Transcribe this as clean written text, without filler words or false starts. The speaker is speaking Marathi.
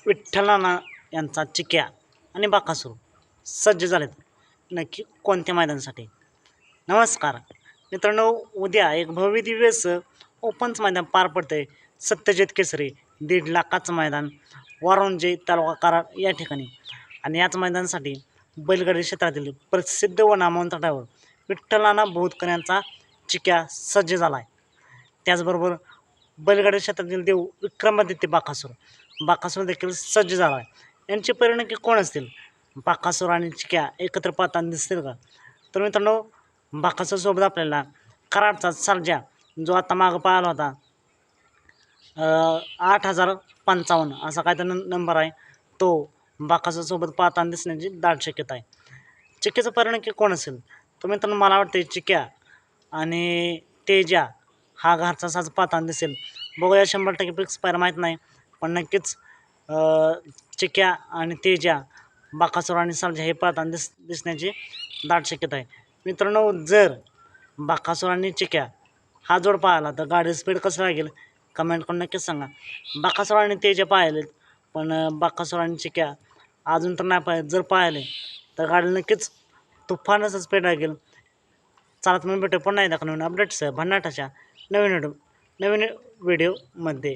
विठ्ठलाना यांचा चिक्या आणि बाकासूर सज्ज झालेत. नक्की कोणत्या मैदानासाठी? नमस्कार मित्रांनो, उद्या एक भव्य दिव्य असं ओपनचं मैदान पार पडतंय. सत्यजित केसरी 1.5 लाखाचं मैदान वारुंजे तालुका कराड या ठिकाणी. आणि याच मैदानासाठी बैलगाडी क्षेत्रातील प्रसिद्ध व नामवंत ड्रायव्हर विठ्ठलाना बोहतकर यांचा चिक्या सज्ज झाला आहे. त्याचबरोबर बैलगाडी क्षेत्रातील देव विक्रमादित्य बाकासूर देखील सज्ज झाला आहे. यांचे परिणाम की कोण असतील? बाकासूर आणि चिक्या एकत्र पाहताना दिसतील का? तर मित्रांनो, बाकासूरसोबत आपल्याला कराडचा सर्जा जो आता मागं पाहिला होता 8055 असा काय तर नंबर आहे, तो बाकासूरसोबत पाहताना दिसण्याची दाट शक्यता आहे. चिक्याचा परिणाम की कोण असेल? तर मित्रांनो, मला वाटते चिक्या आणि तेजा हा घरचा साज पाहताना दिसेल. बघूया, 100% फिक्स पायरा माहीत नाही, पण नक्कीच चिक्या आणि तेजा बाकासूर आणि सर्जा हे पाहताना दिसण्याची दाट शक्यता आहे. मित्रांनो, जर बाकासूर आणि चिक्या हा जोड पाहिला तर गाडी स्पीड कसं लागेल कमेंट करून नक्कीच सांगा. बाकासूर आणि तेजा पाहिलेत, पण बाकासूर आणि चिक्या अजून तर नाही पाहिले. जर पाहिले तर गाडी नक्कीच तुफानच स्पीड लागेल. चला, तुम्ही भेटू पुन्हा एकदा नवीन अपडेट्स भन्नाटाच्या नवीन व्हिडिओमध्ये.